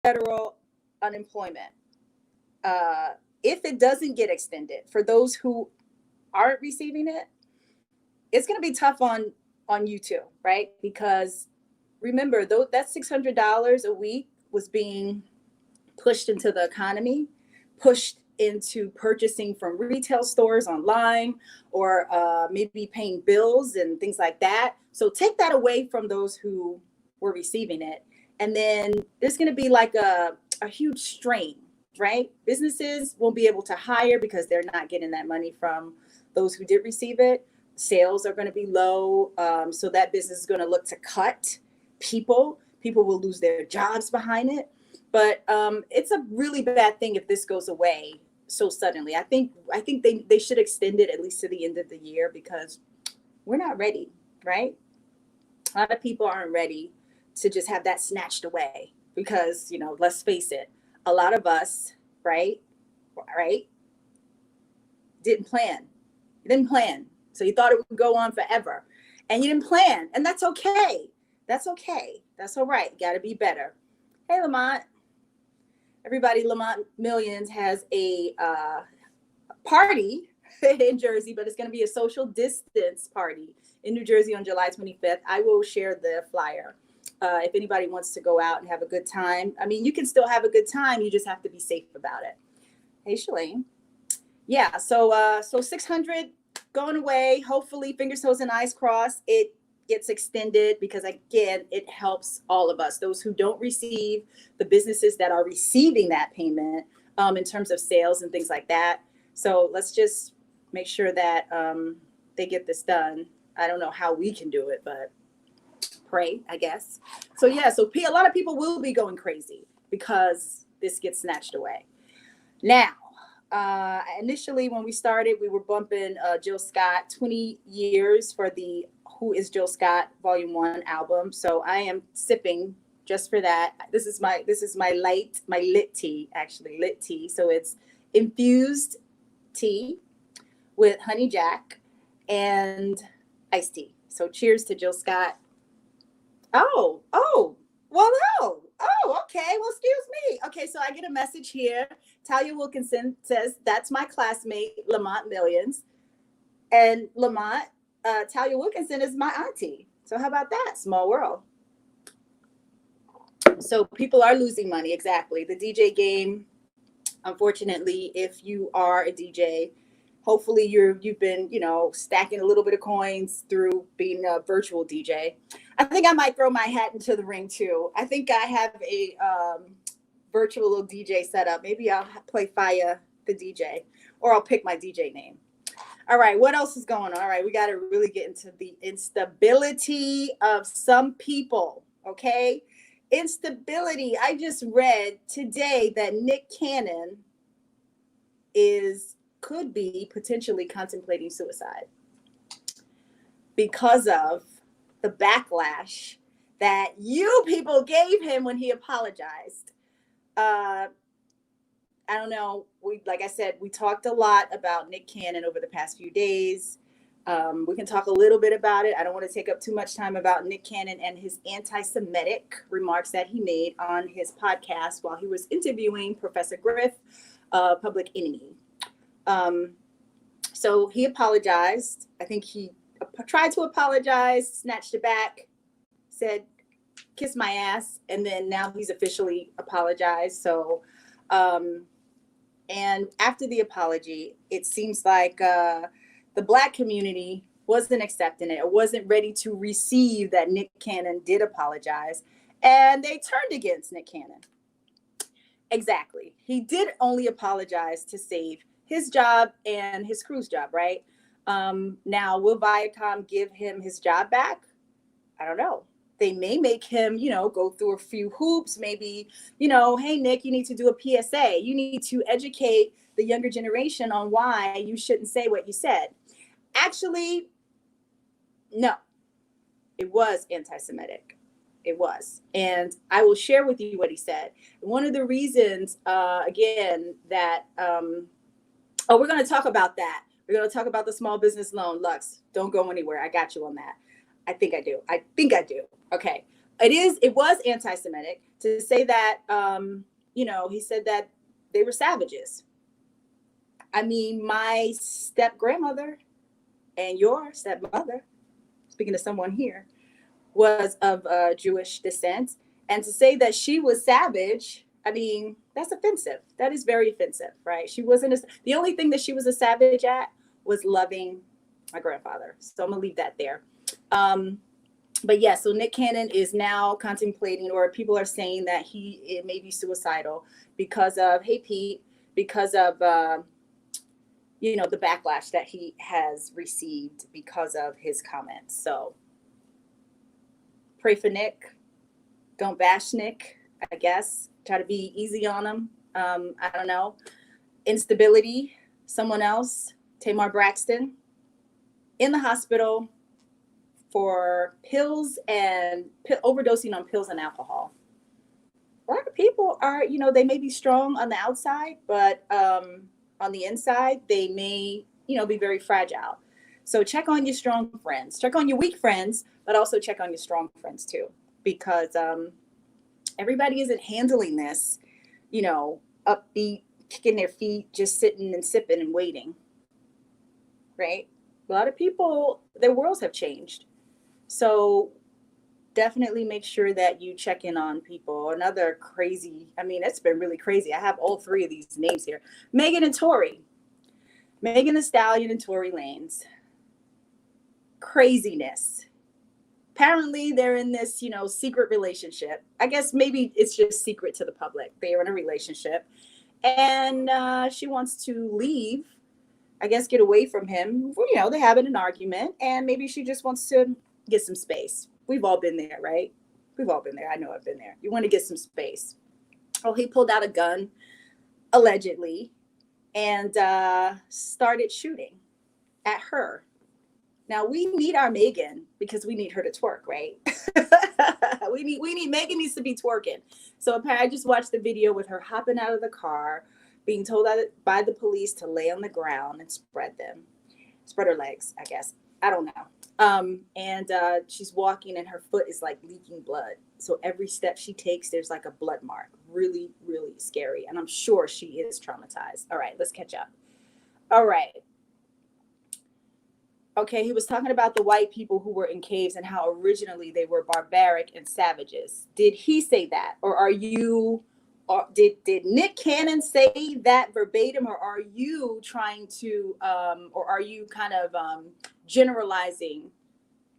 federal unemployment, if it doesn't get extended for those who aren't receiving it, it's going to be tough on you too, right? Because remember, though, that $600 a week was being pushed into the economy, pushed into purchasing from retail stores online, or maybe paying bills and things like that. So take that away from those who were receiving it. And then there's going to be like a huge strain, right? Businesses won't be able to hire because they're not getting that money from those who did receive it. Sales are going to be low. So that business is going to look to cut people. People will lose their jobs behind it. But it's a really bad thing if this goes away so suddenly. I think they should extend it at least to the end of the year, because we're not ready, right? A lot of people aren't ready to just have that snatched away, because, let's face it, a lot of us, right, didn't plan. You didn't plan. So you thought it would go on forever, and you didn't plan. And that's okay. That's okay. That's all right. Got to be better. Hey, Lamont. Everybody, Lamont Millions has a party in Jersey, but it's going to be a social distance party in New Jersey on July 25th. I will share the flyer if anybody wants to go out and have a good time. I mean, you can still have a good time. You just have to be safe about it. Hey, Shalane. Yeah, so 600 going away. Hopefully, fingers, toes, and eyes crossed, it gets extended, because again, it helps all of us, those who don't receive, the businesses that are receiving that payment, in terms of sales and things like that. So let's just make sure that they get this done. I don't know how we can do it, but pray, I guess. So yeah, so a lot of people will be going crazy because this gets snatched away. Now, initially when we started, we were bumping Jill Scott 20 years for the Who is Jill Scott Volume 1 album. So I am sipping just for that. This is my lit tea. So it's infused tea with honey jack and iced tea. So cheers to Jill Scott. Oh, well, no. Oh, okay. Well, excuse me. Okay, so I get a message here. Talia Wilkinson says, that's my classmate, Lamont Millions. And Lamont, Talia Wilkinson is my auntie. So how about that? Small world. So people are losing money. Exactly. The DJ game, unfortunately, if you are a DJ, hopefully you've been, stacking a little bit of coins through being a virtual DJ. I think I might throw my hat into the ring too. I think I have a virtual DJ set up. Maybe I'll play Phya, the DJ, or I'll pick my DJ name. All right, what else is going on? All right, we got to really get into the instability of some people, okay? Instability. I just read today that Nick Cannon could be potentially contemplating suicide because of the backlash that you people gave him when he apologized. I don't know. Like I said, we talked a lot about Nick Cannon over the past few days. We can talk a little bit about it. I don't want to take up too much time about Nick Cannon and his anti-Semitic remarks that he made on his podcast while he was interviewing Professor Griff, Public Enemy. So he apologized. I think he tried to apologize, snatched it back, said, kiss my ass. And then now he's officially apologized. So, and after the apology, it seems like the Black community wasn't accepting it. It wasn't ready to receive that Nick Cannon did apologize. And they turned against Nick Cannon. Exactly. He did only apologize to save his job and his crew's job, right? Now, will Viacom give him his job back? I don't know. They may make him, go through a few hoops. Maybe, hey, Nick, you need to do a PSA. You need to educate the younger generation on why you shouldn't say what you said. Actually, no, it was anti-Semitic. It was. And I will share with you what he said. One of the reasons, again, that, we're going to talk about that. We're going to talk about the small business loan. Lux, don't go anywhere. I got you on that. I think I do. Okay. It was anti-Semitic to say that, he said that they were savages. I mean, my step grandmother and your stepmother, speaking to someone here, was of Jewish descent. And to say that she was savage, I mean, that's offensive. That is very offensive, right? She wasn't, the only thing that she was a savage at was loving my grandfather. So I'm gonna leave that there. But yeah, so Nick Cannon is now contemplating, or people are saying that it may be suicidal because of, hey Pete, because of the backlash that he has received because of his comments. So pray for Nick. Don't bash Nick, I guess. Try to be easy on him. I don't know. Instability, someone else, Tamar Braxton, in the hospital for pills and overdosing on pills and alcohol. A lot of people are, they may be strong on the outside, but on the inside, they may, be very fragile. So check on your strong friends, check on your weak friends, but also check on your strong friends too, because everybody isn't handling this, upbeat, kicking their feet, just sitting and sipping and waiting, right? A lot of people, their worlds have changed. So definitely make sure that you check in on people. Another crazy, it's been really crazy. I have all three of these names here. Megan and Tory. Megan Thee Stallion and Tory Lanez. Craziness. Apparently they're in this, secret relationship. I guess maybe it's just secret to the public. They are in a relationship. And she wants to leave, I guess, get away from him. They're having an argument. And maybe she just wants to get some space. We've all been there, right? We've all been there. I know I've been there. You want to get some space. Oh, he pulled out a gun, allegedly, and started shooting at her. Now we need our Megan because we need her to twerk, right? we need Megan needs to be twerking. So I just watched the video with her hopping out of the car, being told by the police to lay on the ground and spread her legs, I guess. I don't know. And she's walking and her foot is like leaking blood. So every step she takes, there's like a blood mark. Really, really scary. And I'm sure she is traumatized. All right, let's catch up. All right. Okay, he was talking about the white people who were in caves and how originally they were barbaric and savages. Did he say that? Or did Nick Cannon say that verbatim, or are you trying to, or are you kind of generalizing,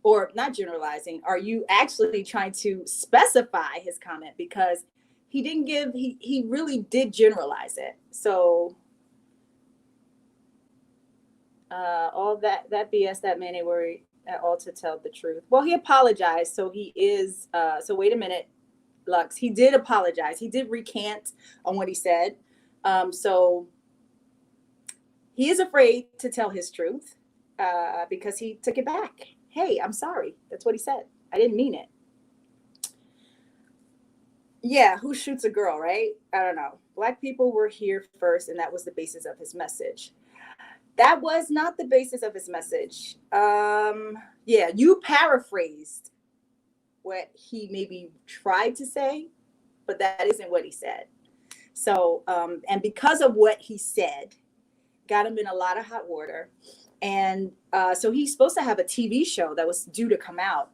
or not generalizing? Are you actually trying to specify his comment? Because he really did generalize it. So all that BS, that man ain't worried at all to tell the truth. Well, he apologized. So he is, so wait a minute. Lux, he did apologize. He did recant on what he said. So he is afraid to tell his truth because he took it back. Hey, I'm sorry. That's what he said. I didn't mean it. Yeah, who shoots a girl, right? I don't know. Black people were here first, and that was the basis of his message. That was not the basis of his message. Yeah, you paraphrased what he maybe tried to say, but that isn't what he said. So, and because of what he said, got him in a lot of hot water. And so he's supposed to have a TV show that was due to come out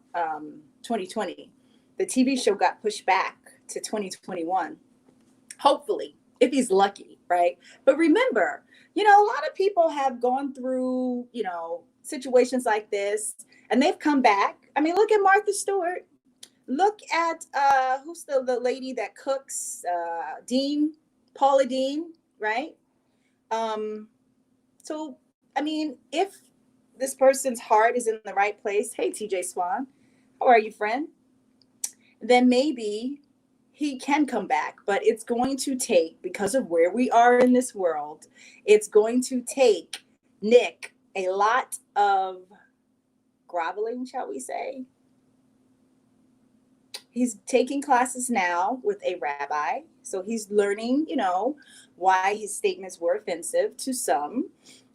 2020. The TV show got pushed back to 2021, hopefully, if he's lucky, right? But remember, a lot of people have gone through, situations like this, and they've come back. I mean, look at Martha Stewart. Look at who's the lady that cooks, Paula Dean, right? So, I mean, if this person's heart is in the right place, hey, TJ Swan, how are you, friend? Then maybe he can come back, but it's going to take, because of where we are in this world, it's going to take Nick a lot of groveling, shall we say. He's taking classes now with a rabbi. So he's learning, why his statements were offensive to some.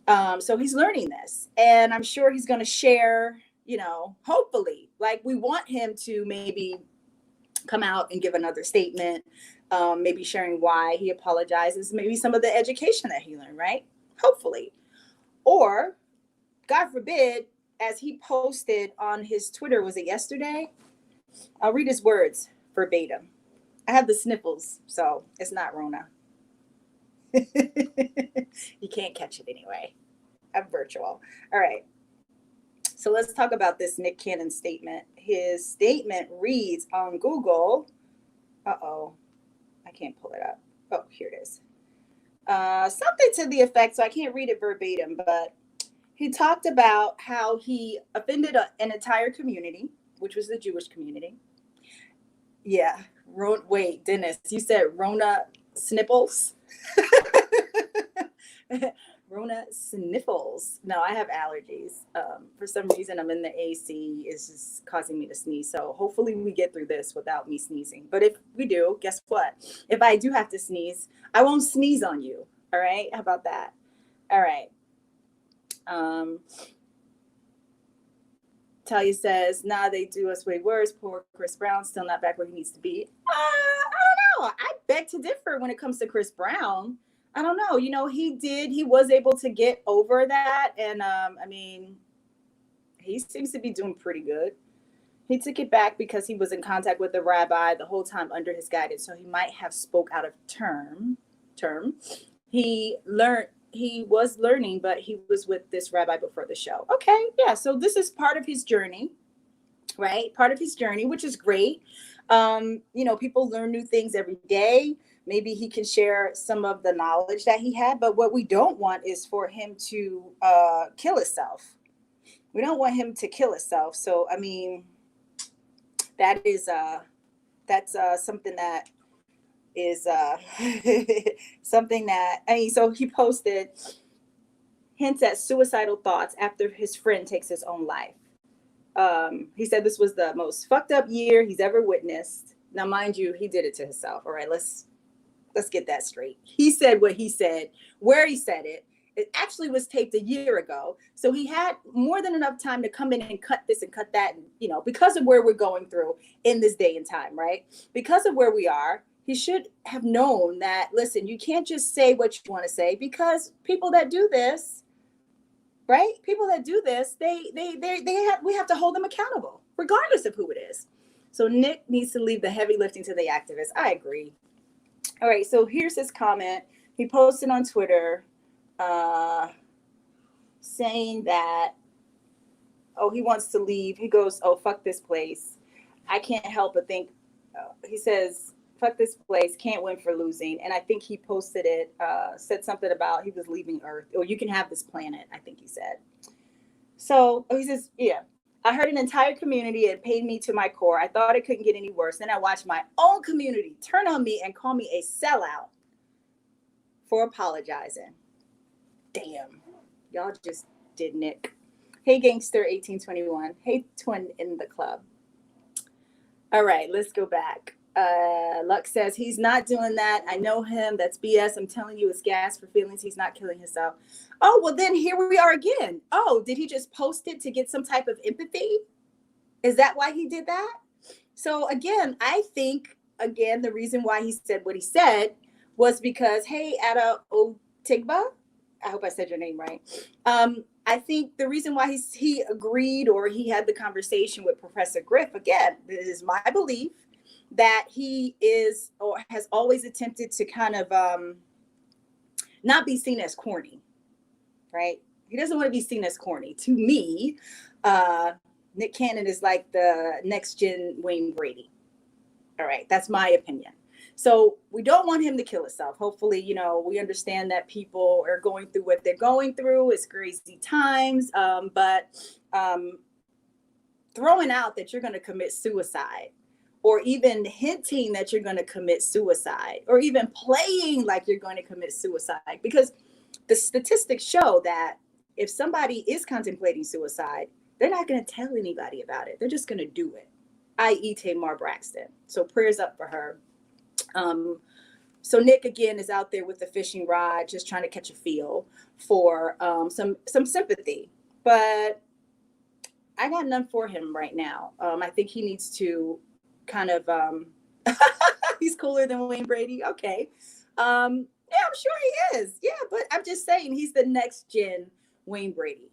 So he's learning this. And I'm sure he's going to share, hopefully, like we want him to maybe come out and give another statement, maybe sharing why he apologizes, maybe some of the education that he learned, right? Hopefully. Or, God forbid, as he posted on his Twitter, was it yesterday? I'll read his words verbatim. I have the sniffles, so it's not Rona. You can't catch it anyway. I'm virtual. All right. So let's talk about this Nick Cannon statement. His statement reads on Google. Uh-oh. I can't pull it up. Oh, here it is. Something to the effect, so I can't read it verbatim, but he talked about how he offended an entire community, which was the Jewish community. Yeah. Wait, Dennis, you said Rona Snipples? Rona sniffles. No, I have allergies. For some reason, I'm in the AC. It's just causing me to sneeze. So hopefully we get through this without me sneezing. But if we do, guess what? If I do have to sneeze, I won't sneeze on you. All right? How about that? All right. Talia says, nah, they do us way worse. Poor Chris Brown, still not back where he needs to be. I don't know. I beg to differ when it comes to Chris Brown. I don't know. He was able to get over that. And I mean, he seems to be doing pretty good. He took it back because he was in contact with the rabbi the whole time under his guidance. So he might have spoke out of term. He was learning, but he was with this rabbi before the show. Okay. Yeah. So this is part of his journey, right? Part of his journey, which is great. People learn new things every day. Maybe he can share some of the knowledge that he had, but what we don't want is for him to kill himself. We don't want him to kill himself. So, I mean, that's something that is something that, so he posted hints at suicidal thoughts after his friend takes his own life. He said this was the most fucked up year he's ever witnessed. Now, mind you, he did it to himself. All right, let's get that straight. He said what he said, where he said it. It actually was taped a year ago. So he had more than enough time to come in and cut this and cut that, because of where we're going through in this day and time, right? Because of where we are, he should have known that, listen, you can't just say what you want to say, because people that do this, right? People that do this, we have to hold them accountable, regardless of who it is. So Nick needs to leave the heavy lifting to the activists. I agree. All right, so here's his comment. He posted on Twitter saying that, he wants to leave. He goes, fuck this place. I can't help but think, he says, fuck this place, can't win for losing. And I think he posted it, said something about he was leaving Earth. Or you can have this planet, I think he said. So he says, yeah, I heard an entire community had paid me to my core. I thought it couldn't get any worse. Then I watched my own community turn on me and call me a sellout for apologizing. Damn. Y'all just did Nick. Hey, Gangster 1821. Hey, Twin in the club. All right, let's go back. Luck says he's not doing that. I know him. That's BS. I'm telling you, it's gas for feelings. He's not killing himself. Oh, well, then here we are again. Oh, did he just post it to get some type of empathy? Is that why he did that? So again, I think, the reason why he said what he said was because, hey, Ada Otigba, I hope I said your name right. I think the reason why he agreed, or he had the conversation with Professor Griff, again, this is my belief, that he is or has always attempted to kind of not be seen as corny, right? He doesn't want to be seen as corny. To me, Nick Cannon is like the next gen Wayne Brady. All right, that's my opinion. So we don't want him to kill himself. Hopefully, we understand that people are going through what they're going through. It's crazy times, but throwing out that you're going to commit suicide, or even hinting that you're going to commit suicide, or even playing like you're going to commit suicide. Because the statistics show that if somebody is contemplating suicide, they're not going to tell anybody about it. They're just going to do it, i.e. Tamar Braxton. So prayers up for her. So Nick, again, is out there with the fishing rod, just trying to catch a feel for some sympathy. But I got none for him right now. I think he needs to kind of he's cooler than Wayne Brady. Okay. Yeah, I'm sure he is. Yeah, but I'm just saying he's the next gen Wayne Brady.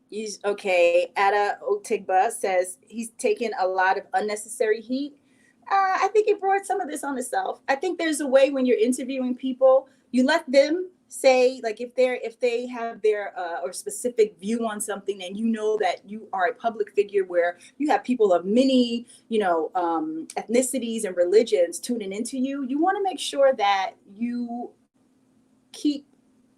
He's okay. Ada Otigba says he's taken a lot of unnecessary heat. I think he brought some of this on himself. I think there's a way when you're interviewing people, you let them say, like, if they have their or specific view on something, and you know that you are a public figure where you have people of many, ethnicities and religions tuning into you. You want to make sure that you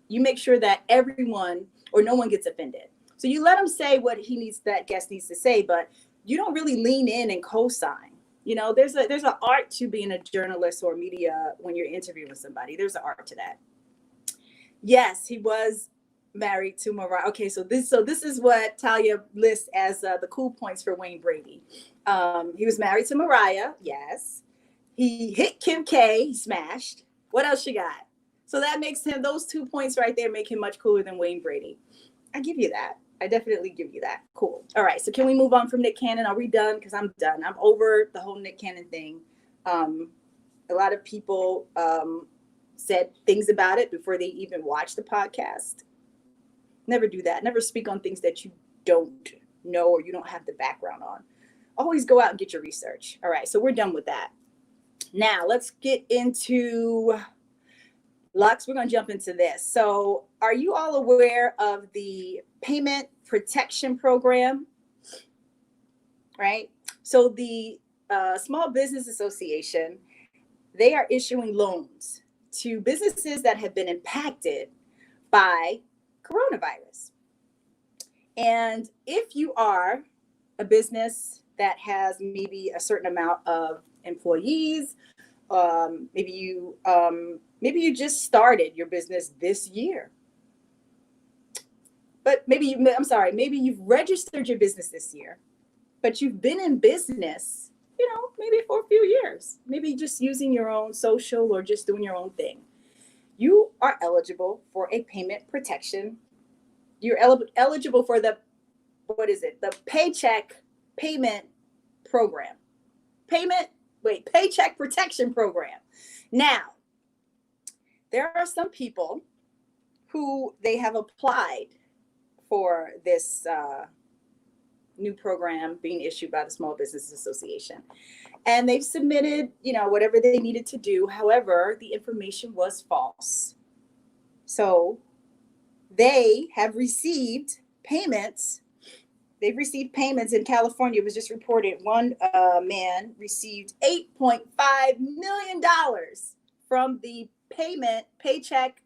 make sure that everyone or no one gets offended. So you let him say what that guest needs to say, but you don't really lean in and co-sign. There's an art to being a journalist or media when you're interviewing somebody. There's an art to that. Yes, he was married to Mariah. Okay, so this is what Talia lists as the cool points for Wayne Brady. He was married to Mariah. Yes, he hit Kim K. He smashed. What else you got? So that makes him, those 2 points right there make him much cooler than Wayne Brady. I give you that. I definitely give you that. Cool. All right. So can we move on from Nick Cannon? Are we done? Because I'm done. I'm over the whole Nick Cannon thing. A lot of people said things about it before they even watched the podcast. Never do that. Never speak on things that you don't know or you don't have the background on. Always go out and get your research. All right. So we're done with that. Now let's get into Lux. We're going to jump into this. So are you all aware of the Payment Protection Program? Right? So the Small Business Association, they are issuing loans to businesses that have been impacted by coronavirus. And if you are a business that has maybe a certain amount of employees, maybe you just started your business this year, but maybe you've registered your business this year, but you've been in business, maybe for a few years, maybe just using your own social or just doing your own thing. You are eligible for a payment protection. You're eligible for the Paycheck Payment Program. Paycheck Protection Program. Now, there are some people who they have applied for this new program being issued by the Small Business Association. And they've submitted, whatever they needed to do. However, the information was false. So they have received payments. They've received payments in California. It was just reported one man received $8.5 million from the paycheck,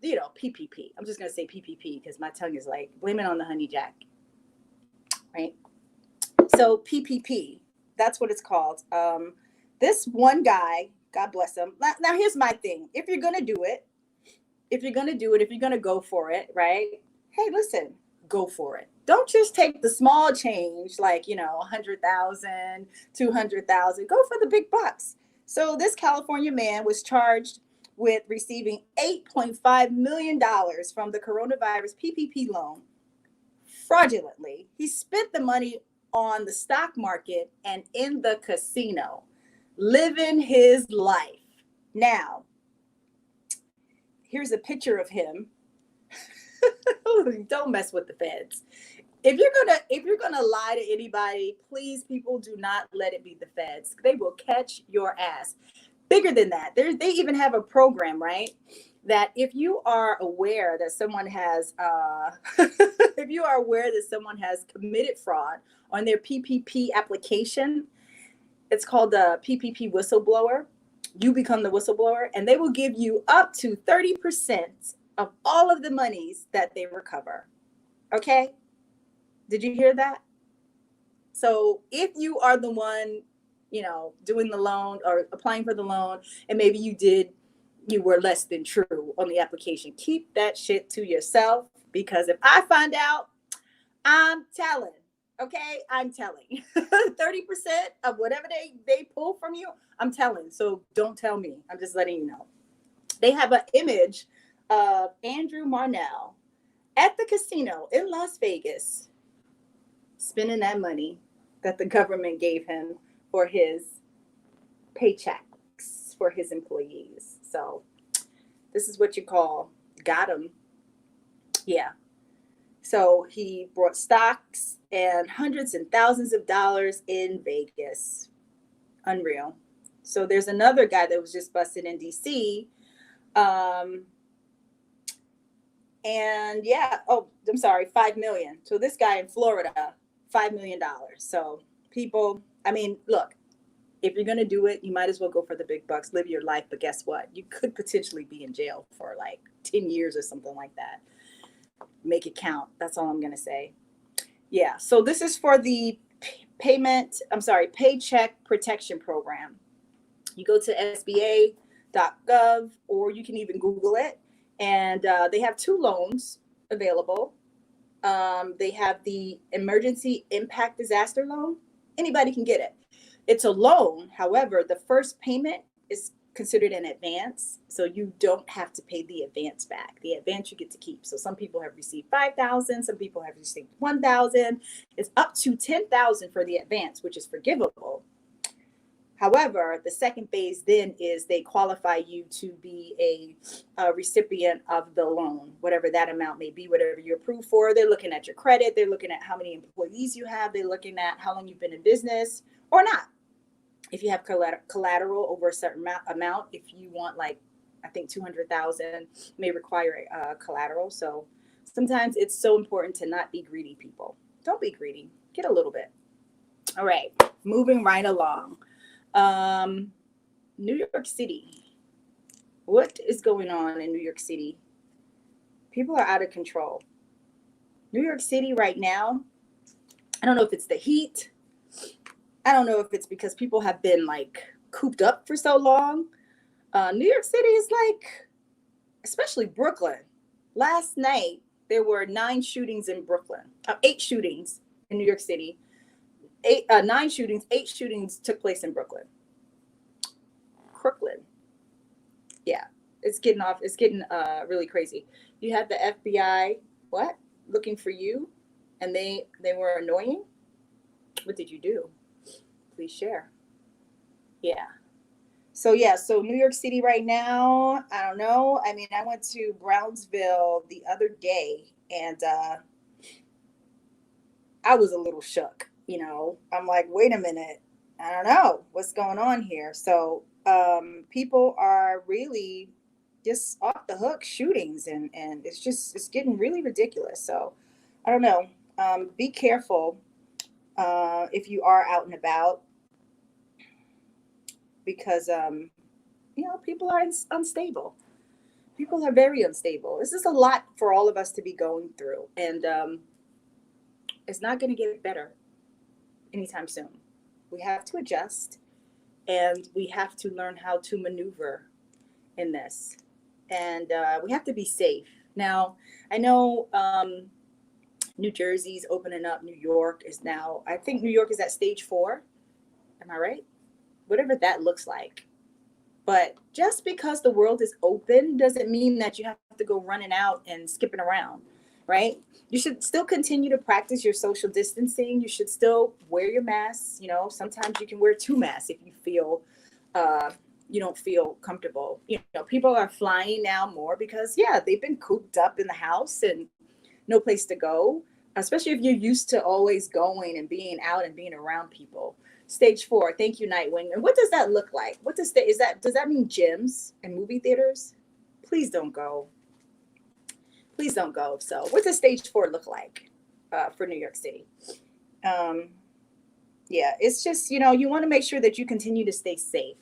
PPP. I'm just going to say PPP because my tongue is like, blame it on the honey jack, right? So PPP, that's what it's called. This one guy, God bless him. Now here's my thing. If you're going to do it, if you're going to go for it, right? Hey, listen, go for it. Don't just take the small change, like, 100,000, 200,000. Go for the big bucks. So this California man was charged with receiving $8.5 million from the coronavirus PPP loan fraudulently. He spent the money on the stock market and in the casino, living his life. Now, here's a picture of him. Don't mess with the feds. If you're gonna lie to anybody, please, people, do not let it be the feds. They will catch your ass. Bigger than that, they even have a program, right? That if you are aware that someone has, committed fraud on their PPP application, it's called the PPP whistleblower. You become the whistleblower, and they will give you up to 30% of all of the monies that they recover. Okay? Did you hear that? So if you are the one, doing the loan or applying for the loan, and maybe you were less than true on the application, keep that shit to yourself, because if I find out, I'm telling. Okay, I'm telling. 30% of whatever they pull from you, I'm telling. So don't tell me. I'm just letting you know. They have an image of Andrew Marnell at the casino in Las Vegas, spending that money that the government gave him for his paychecks for his employees. So this is what you call got him. Yeah. So he brought stocks and hundreds and thousands of dollars in Vegas. Unreal. So there's another guy that was just busted in DC. And yeah, oh, I'm sorry, 5 million. So this guy in Florida, $5 million. So people, I mean, look, if you're going to do it, you might as well go for the big bucks, live your life. But guess what? You could potentially be in jail for like 10 years or something like that. Make it count. That's all I'm going to say. Yeah. So this is for the Paycheck Protection Program. You go to SBA.gov, or you can even Google it. And they have two loans available. They have the Emergency Impact Disaster Loan. Anybody can get it. It's a loan. However, the first payment is considered an advance. So you don't have to pay the advance back. The advance you get to keep. So some people have received $5,000. Some people have received $1,000. It's up to $10,000 for the advance, which is forgivable. However, the second phase then is they qualify you to be a recipient of the loan, whatever that amount may be, whatever you're approved for. They're looking at your credit. They're looking at how many employees you have. They're looking at how long you've been in business or not. If you have collateral over a certain amount, if you want like, I think 200,000 may require collateral. So sometimes it's so important to not be greedy, people. Don't be greedy. Get a little bit. All right, moving right along. New York City. What is going on in New York City? People are out of control. New York City right now, I don't know if it's the heat. I don't know if it's because people have been like cooped up for so long. New York City is like, especially Brooklyn. Last night, there were 9 shootings in Brooklyn. 8 shootings in New York City. 9 shootings, 8 shootings took place in Brooklyn. Crooklyn. Yeah, it's getting really crazy. You had the FBI, looking for you, and they were annoying. What did you do? Please share. Yeah. So New York City right now, I don't know. I mean, I went to Brownsville the other day, and I was a little shook. I'm like, wait a minute, I don't know what's going on here. So people are really just off the hook shootings, and it's getting really ridiculous. So I don't know. Be careful if you are out and about, because people are unstable. People are very unstable. This is a lot for all of us to be going through, and it's not going to get better anytime soon. We have to adjust, and we have to learn how to maneuver in this, and we have to be safe. Now, I know New Jersey's opening up. New York is now, I think New York is at stage 4. Am I right? Whatever that looks like. But just because the world is open doesn't mean that you have to go running out and skipping around, right? You should still continue to practice your social distancing. You should still wear your masks. Sometimes you can wear 2 masks if you feel you don't feel comfortable. People are flying now more because, they've been cooped up in the house and no place to go, especially if you're used to always going and being out and being around people. Stage 4. Thank you, Nightwing. And what does that look like? Does that mean gyms and movie theaters? Please don't go. Please don't go. So what does stage 4 look like for New York City? It's just, you want to make sure that you continue to stay safe,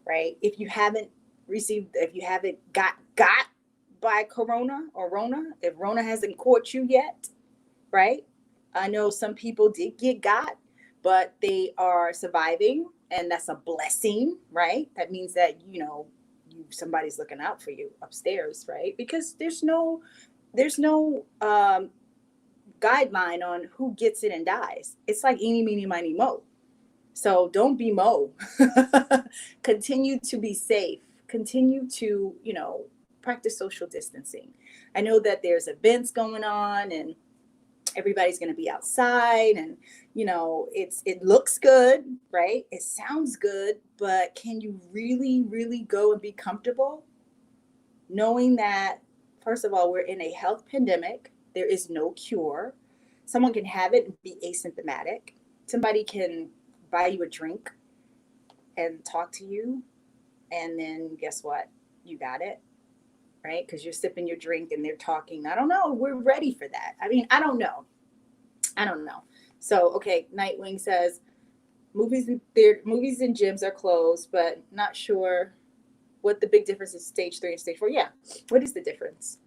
right? If you haven't got by Corona or Rona, if Rona hasn't caught you yet, right? I know some people did get got, but they are surviving, and that's a blessing, right? That means that, somebody's looking out for you upstairs, right? Because there's no guideline on who gets it and dies. It's like eeny, meeny, miny, mo. So don't be mo. Continue to be safe. Continue to, practice social distancing. I know that there's events going on, and everybody's going to be outside, and it looks good, right? It sounds good, but can you really go and be comfortable knowing that, first of all, we're in a health pandemic? There is no cure. Someone can have it and be asymptomatic. Somebody can buy you a drink and talk to you, and then guess what? You got it, right? Because you're sipping your drink and they're talking. I don't know. We're ready for that. I mean, I don't know. So, okay, Nightwing says movies and gyms are closed, but not sure what the big difference is stage 3 and stage 4. Yeah. What is the difference?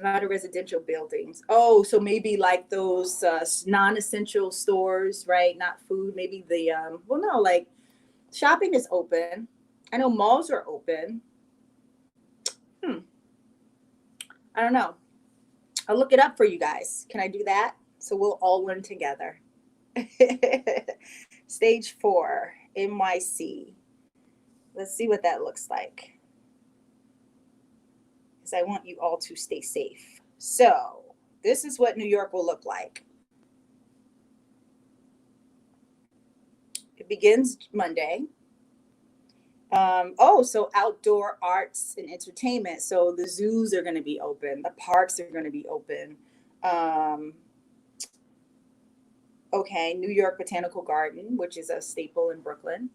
A lot of residential buildings. Oh, so maybe like those non-essential stores, right? Not food. Maybe the, like shopping is open. I know malls are open. I don't know. I'll look it up for you guys. Can I do that? So we'll all learn together. Stage 4, NYC. Let's see what that looks like, because I want you all to stay safe. So this is what New York will look like. It begins Monday. So outdoor arts and entertainment. So the zoos are going to be open. The parks are going to be open. New York Botanical Garden, which is a staple in Brooklyn.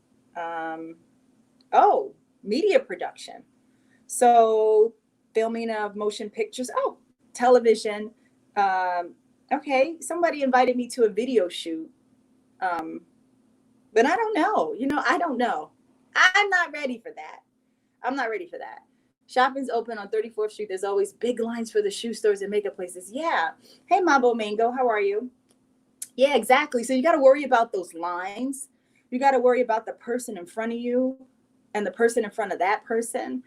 Media production. So filming of motion pictures. Television. Somebody invited me to a video shoot. But I don't know. I don't know. I'm not ready for that. Shopping's open on 34th Street. There's always big lines for the shoe stores and makeup places. Yeah. Hey, Mambo Mango, how are you? Yeah, exactly. So you got to worry about those lines. You got to worry about the person in front of you and the person in front of that person.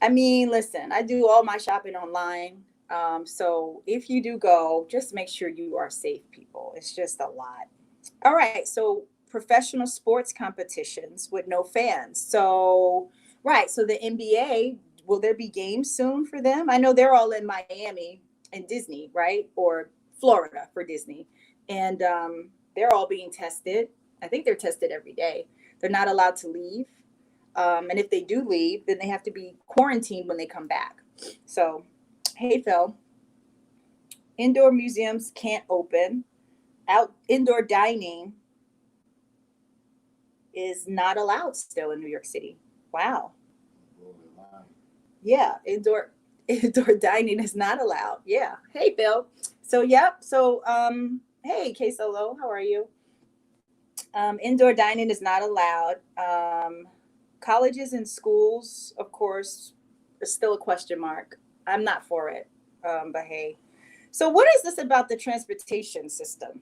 I mean, listen, I do all my shopping online. So if you do go, just make sure you are safe, people. It's just a lot. All right. So professional sports competitions with no fans. So the NBA, will there be games soon for them? I know they're all in Miami and Disney, right? Or Florida for Disney. And they're all being tested. I think they're tested every day. They're not allowed to leave. And if they do leave, then they have to be quarantined when they come back. So, hey, Phil, indoor museums can't open. Indoor dining is not allowed still in New York City. Wow. Yeah, indoor dining is not allowed. Yeah. Hey, Bill. So, yep. So, hey, K Solo, how are you? Indoor dining is not allowed. Colleges and schools, of course, are still a question mark. I'm not for it. But hey. So what is this about the transportation system?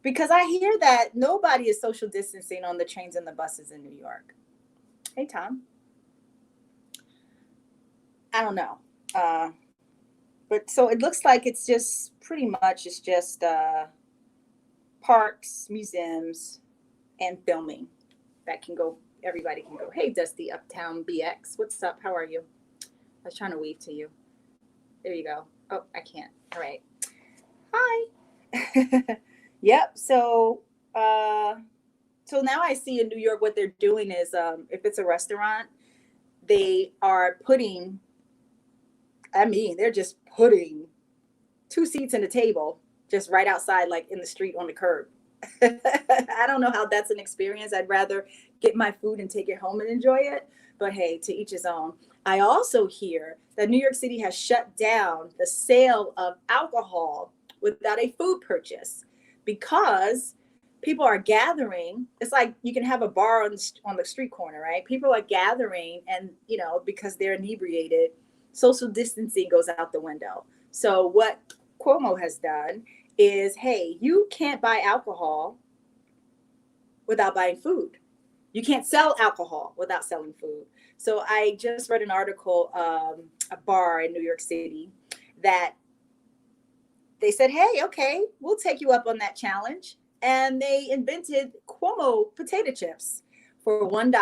Because I hear that nobody is social distancing on the trains and the buses in New York. Hey, Tom. I don't know. But so it looks like it's just pretty much parks, museums, and filming that can go. Everybody can go. Hey, Dusty Uptown BX. What's up? How are you? I was trying to wave to you. There you go. Oh, I can't. All right. Hi. Yep. So now I see in New York what they're doing is if it's a restaurant, they are they're just putting 2 seats and a table just right outside, like in the street on the curb. I don't know how that's an experience. I'd rather get my food and take it home and enjoy it. But hey, to each his own. I also hear that New York City has shut down the sale of alcohol without a food purchase because people are gathering. It's like you can have a bar on the street corner, right? People are gathering and, because they're inebriated, social distancing goes out the window. So what Cuomo has done is, hey, you can't buy alcohol without buying food. You can't sell alcohol without selling food. So I just read an article, a bar in New York City, that they said, hey, okay, we'll take you up on that challenge. And they invented Cuomo potato chips for $1.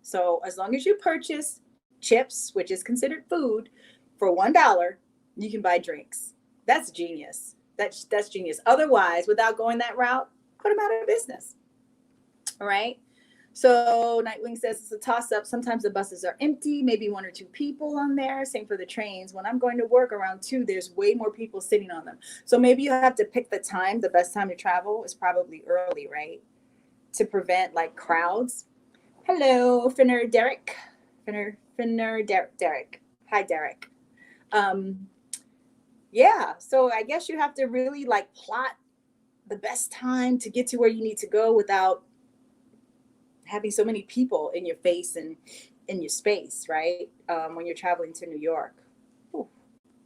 So as long as you purchase chips, which is considered food, for $1, you can buy drinks. That's genius. That's genius. Otherwise, without going that route, put them out of business. All right. So Nightwing says it's a toss up. Sometimes the buses are empty, maybe one or two people on there. Same for the trains. When I'm going to work around 2, there's way more people sitting on them. So maybe you have to pick the time. The best time to travel is probably early, right? To prevent like crowds. Hello, Finner Derek. Derek. Hi, Derek. Um, yeah, so I guess you have to really like plot the best time to get to where you need to go without having so many people in your face and in your space, right? When you're traveling to New York. Ooh,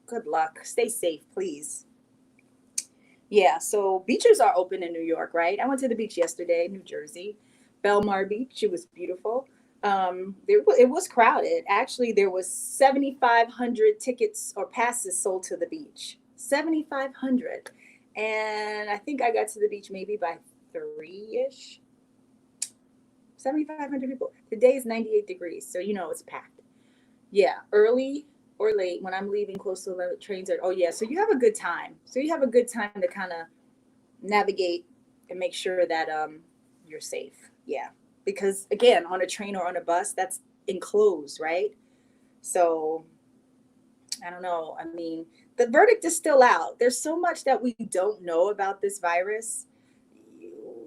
good luck. Stay safe, please. Yeah, so beaches are open in New York, right? I went to the beach yesterday, New Jersey, Belmar Beach. It was beautiful. It was crowded. Actually, there was 7,500 tickets or passes sold to the beach. 7,500, and I think I got to the beach maybe by 3-ish. 7,500 people. Today is 98 degrees, so you know it's packed. Yeah, early or late when I'm leaving close to the trains are. Oh yeah, so you have a good time. So you have a good time to kind of navigate and make sure that you're safe. Yeah, because again, on a train or on a bus, that's enclosed, right? So I don't know. I mean, the verdict is still out. There's so much that we don't know about this virus.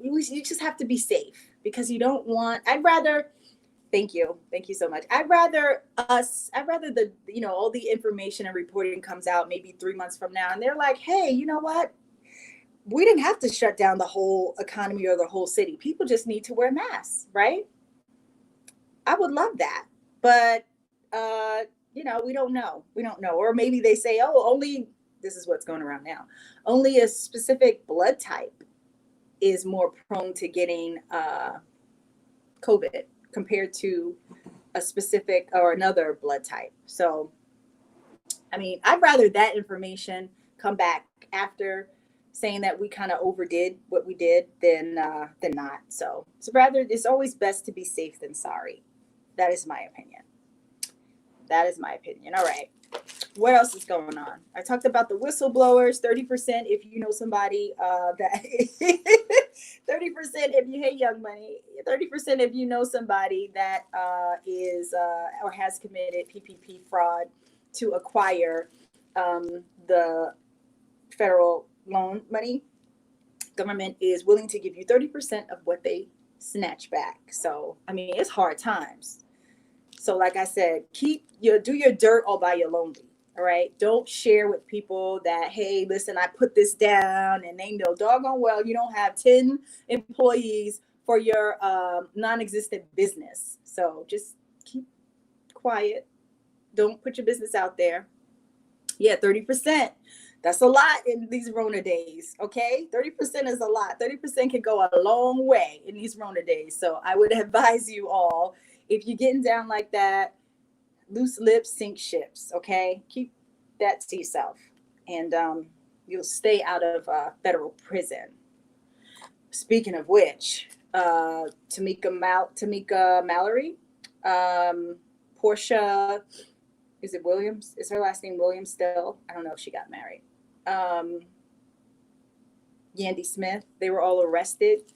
You just have to be safe because you don't want. I'd rather. Thank you. Thank you so much. I'd rather all the information and reporting comes out maybe 3 months from now. And they're like, hey, you know what? We didn't have to shut down the whole economy or the whole city. People just need to wear masks, right? I would love that. But, we don't know. We don't know. Or maybe they say, oh, only, this is what's going around now, only a specific blood type is more prone to getting COVID compared to a specific or another blood type. So, I mean, I'd rather that information come back after saying that we kind of overdid what we did than not. So rather, it's always best to be safe than sorry. That is my opinion. That is my opinion. All right. What else is going on? I talked about the whistleblowers, 30% if you know somebody that 30% if you, hey, Young Money, 30% if you know somebody that is or has committed PPP fraud to acquire the federal loan money. Government is willing to give you 30% of what they snatch back. So, I mean, it's hard times. So like I said, do your dirt all by your lonely. All right. Don't share with people that, hey, listen, I put this down and they know doggone well you don't have 10 employees for your non-existent business. So just keep quiet. Don't put your business out there. Yeah, 30%. That's a lot in these Rona days. Okay. 30% is a lot. 30% can go a long way in these Rona days. So I would advise you all, if you're getting down like that, loose lips sink ships. Okay, keep that to yourself, and you'll stay out of federal prison. Speaking of which, Tamika Mallory, Portia, is it Williams? Is her last name Williams still? I don't know if she got married. Yandy Smith, they were all arrested.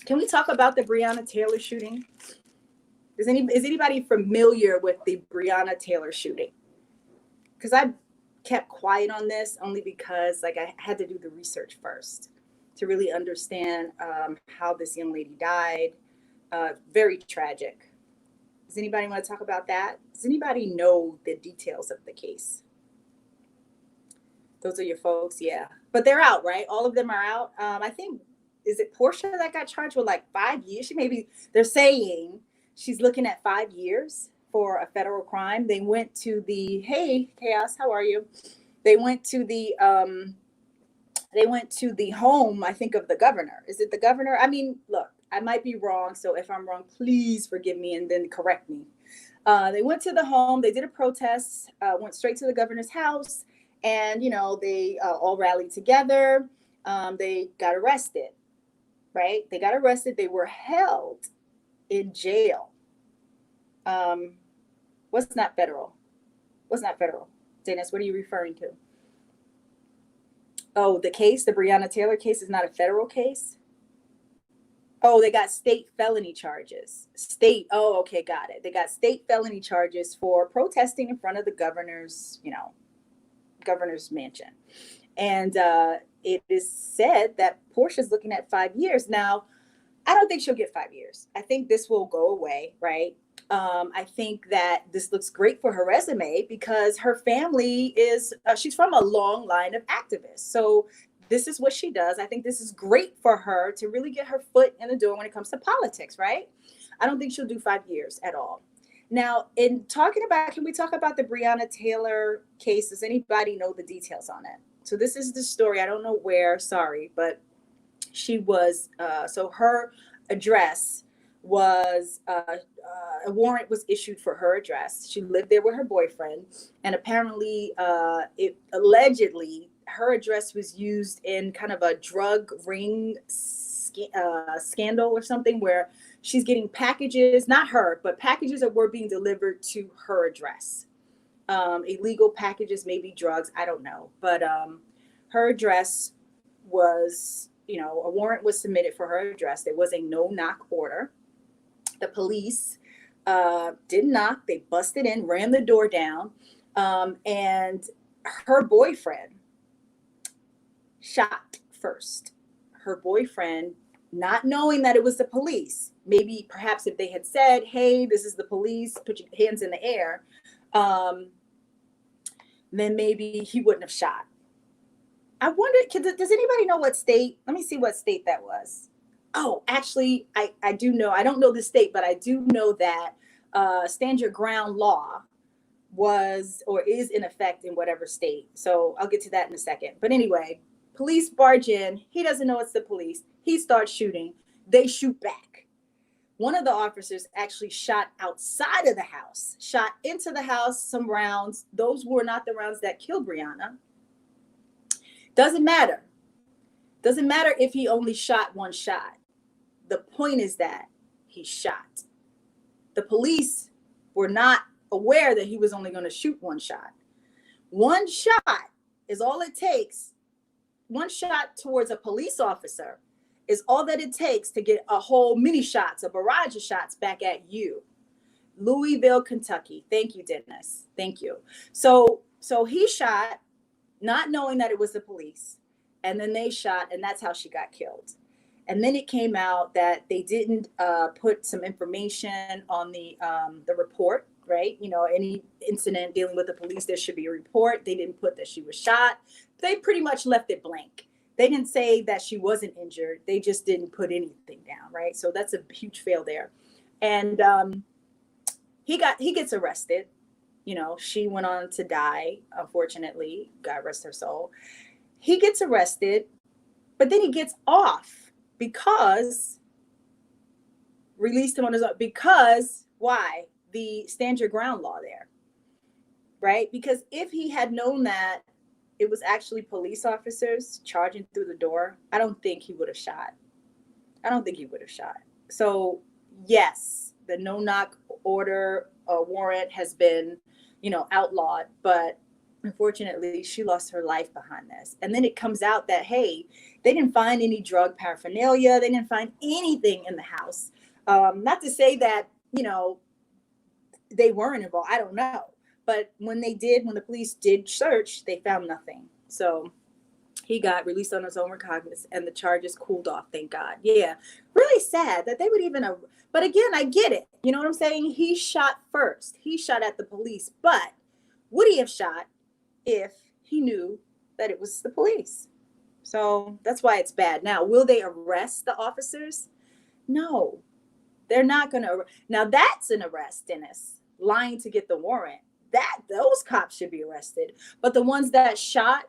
Can we talk about the Breonna Taylor shooting? Is anybody familiar with the Breonna Taylor shooting? Because I kept quiet on this only because I had to do the research first to really understand how this young lady died. Very tragic. Does anybody want to talk about that? Does anybody know the details of the case? Those are your folks, yeah. But they're out, right? All of them are out. I think, is it Portia that got charged with 5 years? They're saying she's looking at 5 years for a federal crime. They went to hey, Chaos, how are you? They went to the home, I think, of the governor. Is it the governor? I mean, look, I might be wrong. So if I'm wrong, please forgive me and then correct me. They went to the home. They did a protest, went straight to the governor's house. And, they all rallied together. They got arrested, right? They got arrested. They were held in jail. What's not federal? Dennis, what are you referring to? Oh, the Breonna Taylor case is not a federal case. Oh, they got state felony charges. State. Oh, okay, got it. They got state felony charges for protesting in front of the governor's mansion. And it is said that Portia's looking at 5 years. Now, I don't think she'll get 5 years. I think this will go away, right? I think that this looks great for her resume because her family she's from a long line of activists. So this is what she does. I think this is great for her to really get her foot in the door when it comes to politics, right? I don't think she'll do 5 years at all. Now, can we talk about the Breonna Taylor case? Does anybody know the details on it? So this is the story. I don't know where, sorry, but she was, so her address was, a warrant was issued for her address. She lived there with her boyfriend. And apparently, allegedly, her address was used in kind of a drug ring scandal or something where she's getting packages, not her, but packages that were being delivered to her address. Illegal packages, maybe drugs, I don't know. But her address was, a warrant was submitted for her address. There was a no-knock order. The police didn't knock. They busted in, ran the door down, and her boyfriend shot first. Her boyfriend, not knowing that it was the police, maybe perhaps if they had said, hey, this is the police, put your hands in the air, then maybe he wouldn't have shot. I wonder, does anybody know what state? Let me see what state that was. Oh, actually, I do know. I don't know the state, but I do know that stand your ground law was or is in effect in whatever state. So I'll get to that in a second. But anyway, police barge in. He doesn't know it's the police. He starts shooting. They shoot back. One of the officers actually shot outside of the house, shot into the house some rounds. Those were not the rounds that killed Breonna. Doesn't matter. Doesn't matter if he only shot one shot. The point is that he shot. The police were not aware that he was only going to shoot one shot. One shot is all it takes. One shot towards a police officer is all that it takes to get a whole mini shots, a barrage of shots back at you. Louisville, Kentucky. Thank you, Dennis. Thank you. So he shot, not knowing that it was the police. And then they shot, and that's how she got killed. And then it came out that they didn't put some information on the report, right? Any incident dealing with the police, there should be a report. They didn't put that she was shot. They pretty much left it blank. They didn't say that she wasn't injured. They just didn't put anything down, right? So that's a huge fail there. And he gets arrested. She went on to die, unfortunately. God rest her soul. He gets arrested, but then he gets off because released him on his own. Because why? The stand your ground law there, right? Because if he had known that it was actually police officers charging through the door, I don't think he would have shot. So yes, the no-knock order warrant has been, outlawed, but unfortunately, she lost her life behind this. And then it comes out that, hey, they didn't find any drug paraphernalia. They didn't find anything in the house. Not to say that, they weren't involved. I don't know. But when the police did search, they found nothing. So he got released on his own recognizance and the charges cooled off. Thank God. Yeah. Really sad that they would even, but again, I get it. You know what I'm saying? He shot first. He shot at the police, but would he have shot if he knew that it was the police? So that's why it's bad. Now, will they arrest the officers? No, they're not going to. Now that's an arrest, Dennis. Lying to get the warrant. Those cops should be arrested. But the ones that shot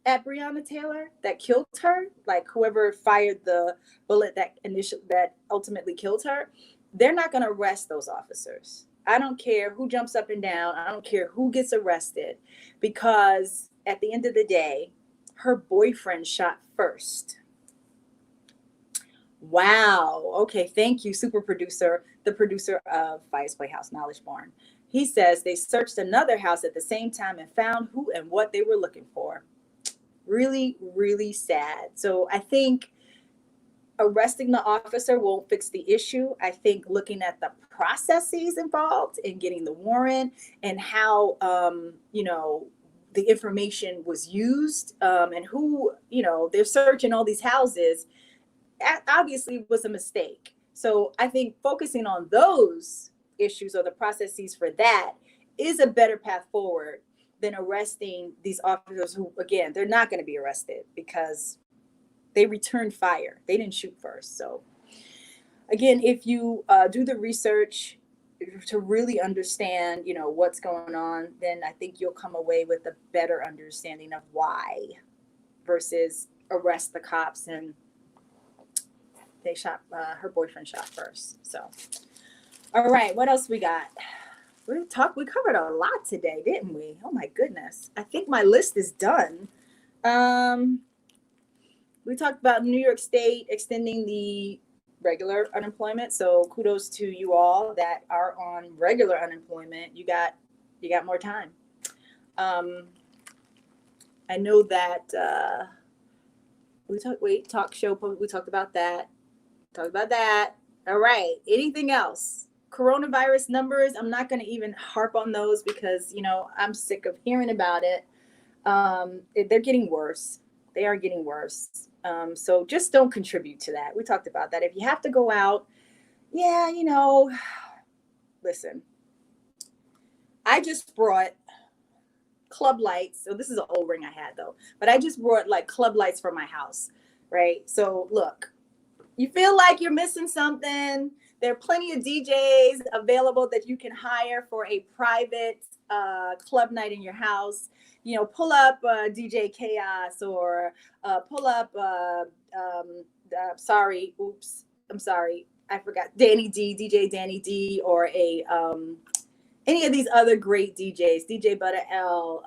at Breonna Taylor, that killed her, like whoever fired the bullet that ultimately killed her, they're not going to arrest those officers. I don't care who jumps up and down. I don't care who gets arrested, because at the end of the day, her boyfriend shot first. Wow. Okay. Thank you, super producer, the producer of Phya's Playhouse, Knowledge Born. He says they searched another house at the same time and found who and what they were looking for. Really, really sad. So I think arresting the officer won't fix the issue. I think looking at the processes involved in getting the warrant and how, the information was used, and who, they're searching all these houses, obviously was a mistake. So I think focusing on those issues or the processes for that is a better path forward than arresting these officers who, again, they're not going to be arrested because they returned fire. They didn't shoot first. So again, if you do the research to really understand, what's going on, then I think you'll come away with a better understanding of why versus arrest the cops and they shot, her boyfriend shot first. So, all right, what else we got? We covered a lot today, didn't we? Oh my goodness. I think my list is done. We talked about New York State extending the regular unemployment. So kudos to you all that are on regular unemployment. You got more time. I know that we talked about that. All right. Anything else? Coronavirus numbers. I'm not going to even harp on those because, I'm sick of hearing about it. They're getting worse. They are getting worse. So just don't contribute to that. We talked about that. If you have to go out, listen, I just brought club lights. So this is an old ring I had though, but I just brought like club lights for my house, right? So look, you feel like you're missing something. There are plenty of DJs available that you can hire for a private club night in your house. Pull up DJ Chaos or pull up, I forgot, DJ Danny D, or any of these other great DJs, DJ Butter L,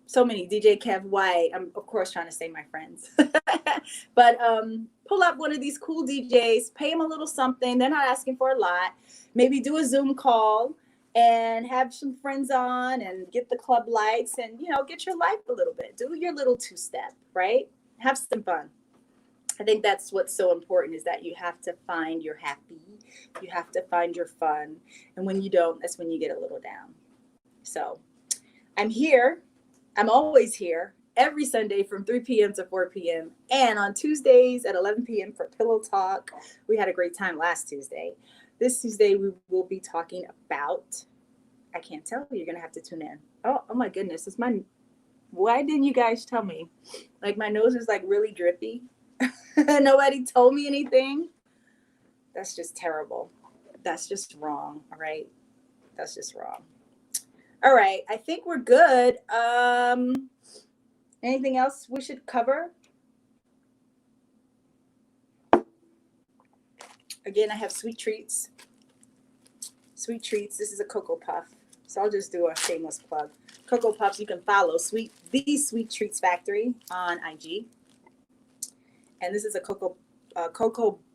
so many, DJ Kev White. I'm of course trying to say my friends, but pull up one of these cool DJs, pay them a little something. They're not asking for a lot. Maybe do a Zoom call and have some friends on and get the club lights and, get your life a little bit. Do your little two-step, right? Have some fun. I think that's what's so important is that you have to find your happy. You have to find your fun. And when you don't, that's when you get a little down. So I'm here. I'm always here every Sunday from 3 p.m. to 4 p.m. and on Tuesdays at 11 p.m. for Pillow Talk. We had a great time last Tuesday. This Tuesday, we will be talking about, I can't tell you, you're going to have to tune in. Oh my goodness. Why didn't you guys tell me? Like my nose is like really drippy. Nobody told me anything. That's just terrible. That's just wrong. All right. That's just wrong. All right. I think we're good. Anything else we should cover? Again, I have sweet treats. Sweet treats. This is a Cocoa Puff. So I'll just do a shameless plug. Cocoa Puffs, you can follow the Sweet Treats Factory on IG. And this is a Cocoa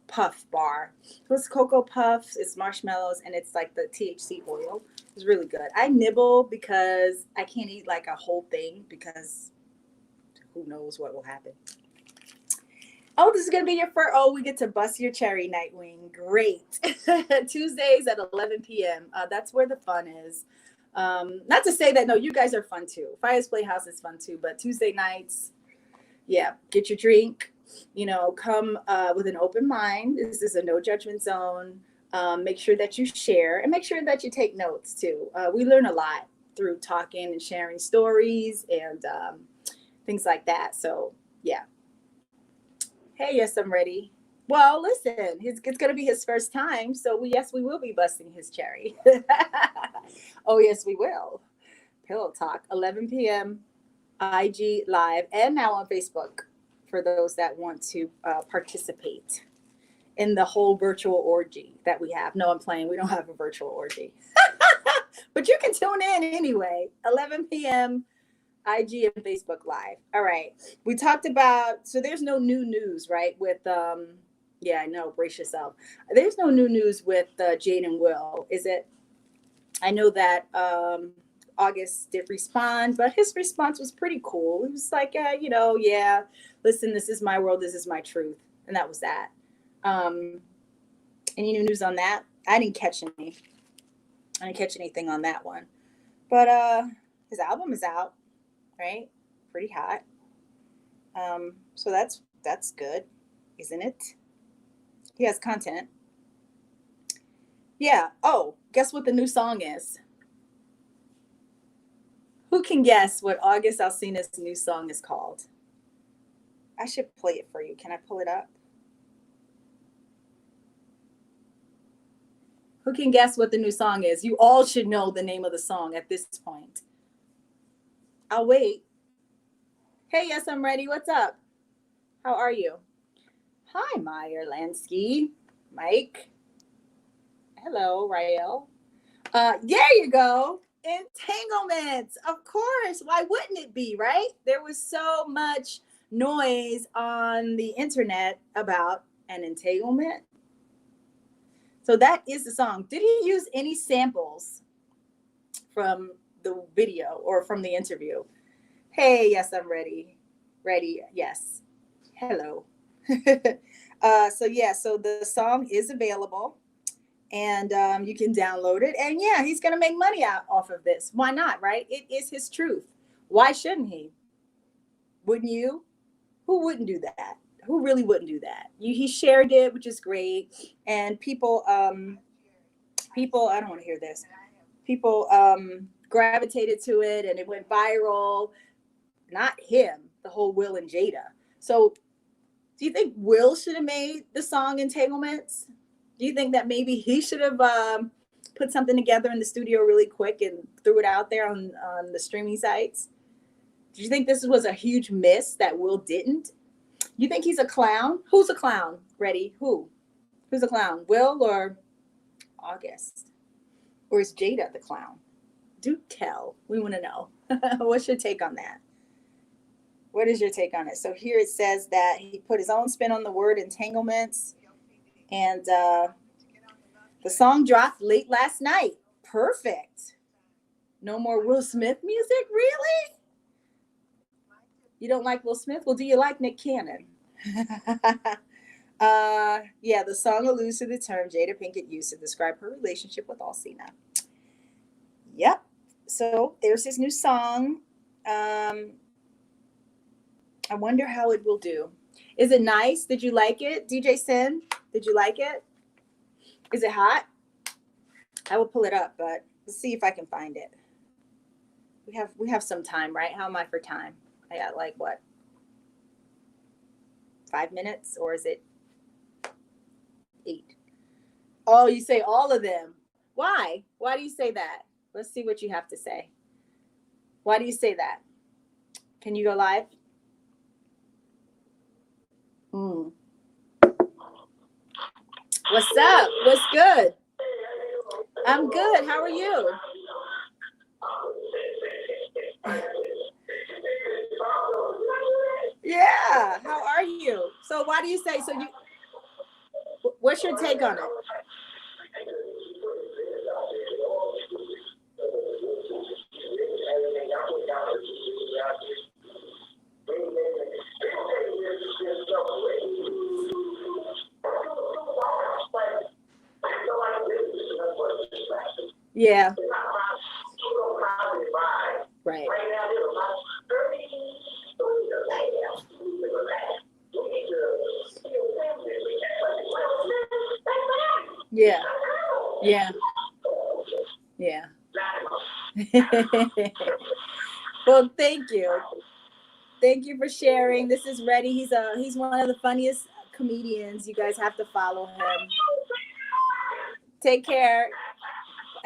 Puff bar. So it's Cocoa Puffs, it's marshmallows, and it's like the THC oil. It's really good. I nibble because I can't eat like a whole thing because who knows what will happen. Oh, this is going to be your first. Oh, we get to bust your cherry, Nightwing. Great. Tuesdays at 11 p.m. That's where the fun is. Not to say that, no, you guys are fun too. Phya's Playhouse is fun too. But Tuesday nights, yeah, get your drink. Come with an open mind. This is a no judgment zone. Make sure that you share and make sure that you take notes too. We learn a lot through talking and sharing stories and things like that. So, yeah. Hey, yes, I'm ready. Well, listen, it's going to be his first time. So, we will be busting his cherry. Oh, yes, we will. Pillow Talk, 11 p.m. IG Live and now on Facebook for those that want to participate in the whole virtual orgy that we have. No, I'm playing. We don't have a virtual orgy. But you can tune in anyway. 11 p.m. IG and Facebook Live. All right. We talked about, so there's no new news, right? With, yeah, I know, brace yourself. There's no new news with Jade and Will, is it? I know that August did respond, but his response was pretty cool. He was like, yeah, listen, this is my world, this is my truth. And that was that. Any new news on that? I didn't catch anything on that one. But his album is out, right? Pretty hot. So that's good, isn't it? He has content. Yeah. Oh, guess what the new song is? Who can guess what August Alsina's new song is called? I should play it for you. Can I pull it up? Who can guess what the new song is? You all should know the name of the song at this point. I'll wait. Hey, yes, I'm ready. What's up? How are you? Hi, Meyer Lansky. Mike. Hello, Rael. There you go. Entanglements. Of course. Why wouldn't it be, right? There was so much noise on the internet about an entanglement. So that is the song. Did he use any samples from the video or from the interview? Hey, yes, I'm ready. Ready, yes. Hello. So the song is available and you can download it. And yeah, he's going to make money off of this. Why not, right? It is his truth. Why shouldn't he? Wouldn't you? Who wouldn't do that? Who really wouldn't do that? He shared it, which is great. And people, I don't want to hear this. People gravitated to it and it went viral. Not him, the whole Will and Jada. So do you think Will should have made the song Entanglements? Do you think that maybe he should have put something together in the studio really quick and threw it out there on the streaming sites? Do you think this was a huge miss that Will didn't? You think he's a clown? Who's a clown? Ready? Who's a clown? Will or August? Or is Jada the clown? Do tell. We want to know. What's your take on that? What is your take on it? So here it says that he put his own spin on the word entanglements. And the song dropped late last night. Perfect. No more Will Smith music? Really? You don't like Will Smith? Well, do you like Nick Cannon? Yeah, the song alludes to the term Jada Pinkett used to describe her relationship with Alsina. Yep. So there's his new song. I wonder how it will do. Is it nice? Did you like it? DJ Sin, did you like it? Is it hot? I will pull it up, but let's see if I can find it. We have some time, right? How am I for time? I got like what? 5 minutes, or is it 8? Oh, you say all of them. Why? Why do you say that? Let's see what you have to say. Why do you say that? Can you go live? What's up? What's good? I'm good. How are you? Yeah. How are you? So why do you say so? What's your take on it? Yeah. Right. Yeah. Yeah. Yeah. Well, thank you. Thank you for sharing. This is Reddy. He's one of the funniest comedians. You guys have to follow him. Take care.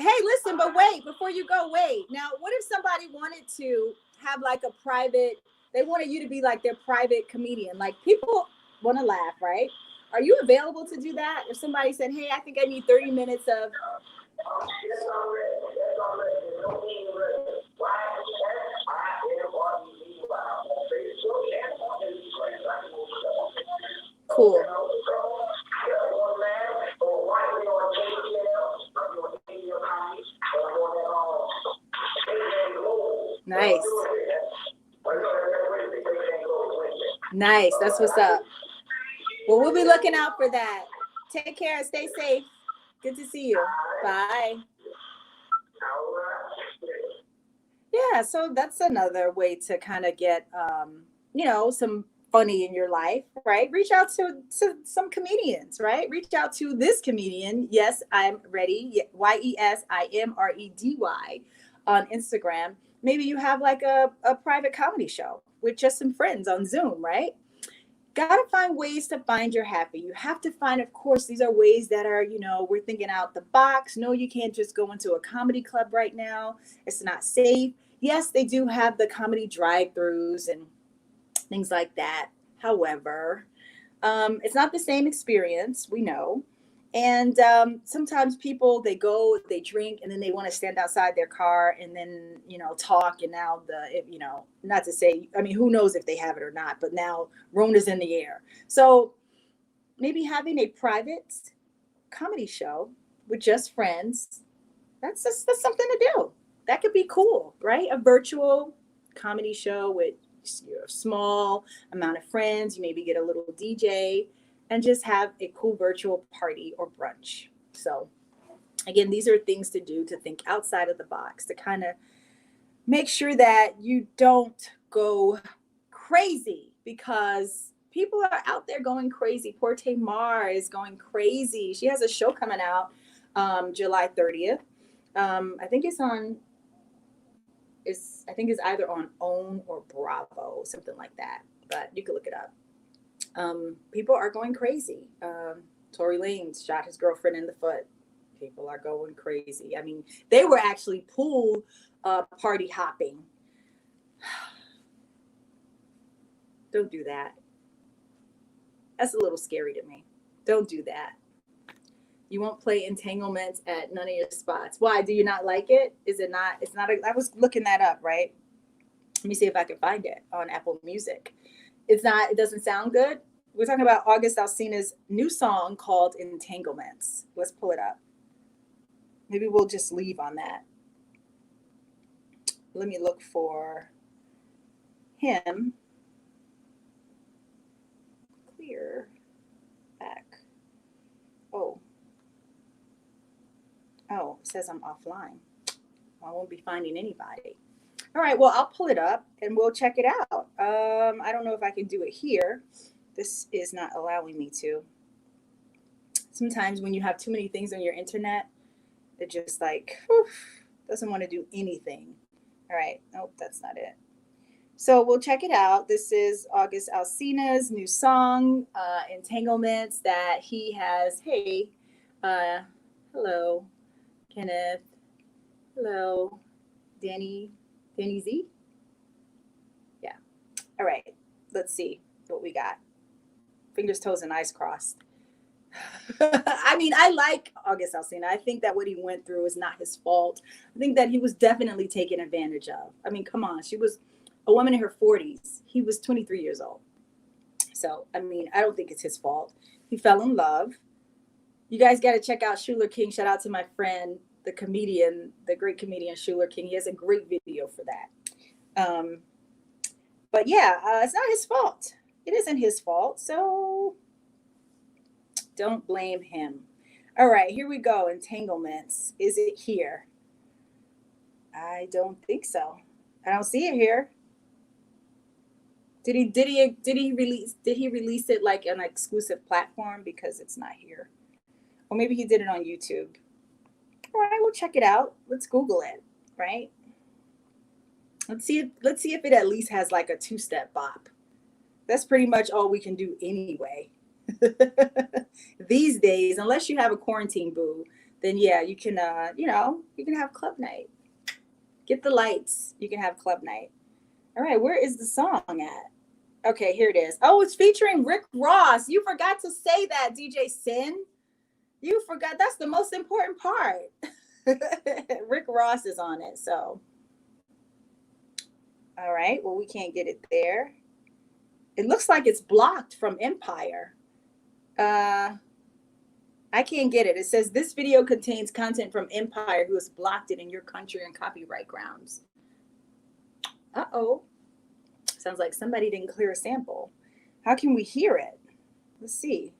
Hey, listen, but wait, before you go, wait. Now, what if somebody wanted to have like a private, they wanted you to be like their private comedian? Like people want to laugh, right? Are you available to do that? If somebody said, hey, I think I need 30 minutes of. Cool. Nice. Nice. That's what's up. Well, we'll be looking out for that. Take care. Stay safe. Good to see you. Bye. Yeah, so that's another way to kind of get, some funny in your life, right? Reach out to some comedians, right? Reach out to this comedian. Yes, I'm ready. YESIMREDY on Instagram. Maybe you have like a private comedy show with just some friends on Zoom, right? Gotta find ways to find your happy. You have to find, of course, these are ways that are, we're thinking out the box. No, you can't just go into a comedy club right now. It's not safe. Yes, they do have the comedy drive-throughs and things like that. However, it's not the same experience, we know. And sometimes people, they go, they drink, and then they want to stand outside their car and then, talk. And now not to say, I mean, who knows if they have it or not, but now Rona's in the air. So maybe having a private comedy show with just friends, that's something to do. That could be cool, right? A virtual comedy show with a small amount of friends. You maybe get a little DJ and just have a cool virtual party or brunch. So again, these are things to do, to think outside of the box, to kind of make sure that you don't go crazy, because people are out there going crazy. Poor Tamar is going crazy. She has a show coming out July 30th. I think it's either on OWN or Bravo, something like that. But you can look it up. People are going crazy. Tory Lanez shot his girlfriend in the foot. People are going crazy. I mean, they were actually pool party hopping. Don't do that. That's a little scary to me. Don't do that. You won't play entanglements at none of your spots. Why? Do you not like it? Is it not? It's not. I was looking that up, right? Let me see if I can find it on Apple Music. It's not. It doesn't sound good. We're talking about August Alsina's new song called Entanglements. Let's pull it up. Maybe we'll just leave on that. Let me look for him. Clear back. Oh, it says I'm offline. I won't be finding anybody. All right, well, I'll pull it up and we'll check it out. I don't know if I can do it here. This is not allowing me to. Sometimes when you have too many things on your internet, it just doesn't want to do anything. All right, nope, that's not it. So we'll check it out. This is August Alsina's new song, Entanglements, that he has. Hey, hello, Kenneth. Hello, Danny Z. Yeah. All right. Let's see what we got. Fingers, toes, and eyes crossed. I mean, I like August Alsina. I think that what he went through is not his fault. I think that he was definitely taken advantage of. I mean, come on. She was a woman in her 40s. He was 23 years old. So, I mean, I don't think it's his fault. He fell in love. You guys got to check out Shuler King. Shout out to my friend, the great comedian Shuler King. He has a great video for that. But yeah, it's not his fault. It isn't his fault. So don't blame him. All right, here we go. Entanglements. Is it here? I don't think so. I don't see it here. Did he release it like an exclusive platform? Because it's not here. Or maybe he did it on YouTube. All right, we'll check it out. Let's Google it, right? Let's see if it at least has like a two-step bop. That's pretty much all we can do anyway. These days, unless you have a quarantine boo, then yeah, you can you can have club night. Get the lights. You can have club night. All right, where is the song at? Okay, here it is. Oh, it's featuring Rick Ross. You forgot to say that, DJ Sin. You forgot. That's the most important part. Rick Ross is on it, so. All right, well, we can't get it there. It looks like it's blocked from Empire. I can't get it. It says this video contains content from Empire, who has blocked it in your country on copyright grounds. Uh-oh. Sounds like somebody didn't clear a sample. How can we hear it? Let's see.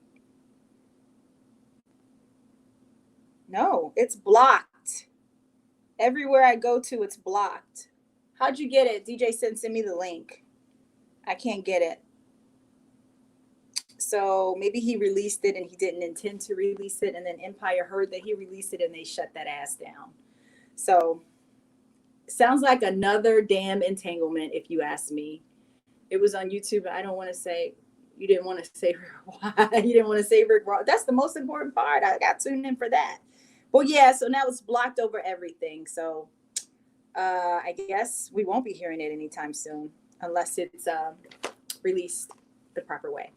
No, it's blocked. Everywhere I go to, it's blocked. How'd you get it? DJ send me the link. I can't get it. So maybe he released it and he didn't intend to release it, and then Empire heard that he released it and they shut that ass down. So sounds like another damn entanglement, if you ask me. It was on YouTube. I don't want to say, you didn't want to say why. You didn't want to say Rick Ross. That's the most important part. I got tuned in for that. Well, yeah, so now it's blocked over everything. So I guess we won't be hearing it anytime soon unless it's released the proper way.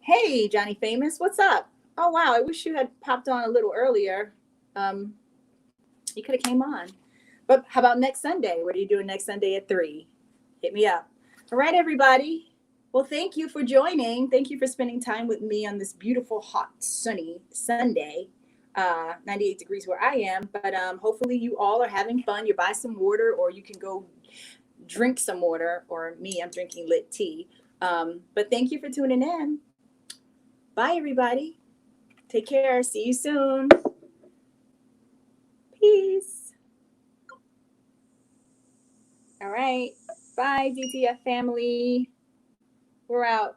Hey, Johnny Famous, what's up? Oh, wow, I wish you had popped on a little earlier. You could have came on. But how about next Sunday? What are you doing next Sunday at 3? Hit me up. All right, everybody. Well, thank you for joining. Thank you for spending time with me on this beautiful, hot, sunny Sunday. 98 degrees where I am. But hopefully you all are having fun. You buy some water, or you can go drink some water. Or me, I'm drinking lit tea. But thank you for tuning in. Bye, everybody. Take care. See you soon. Peace. All right. Bye, DTF family. We're out.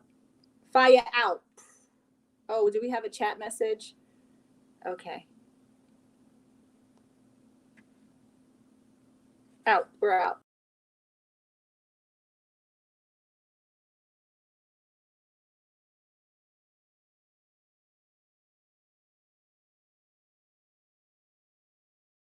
Phya out. Oh, do we have a chat message? Okay. Out. We're out.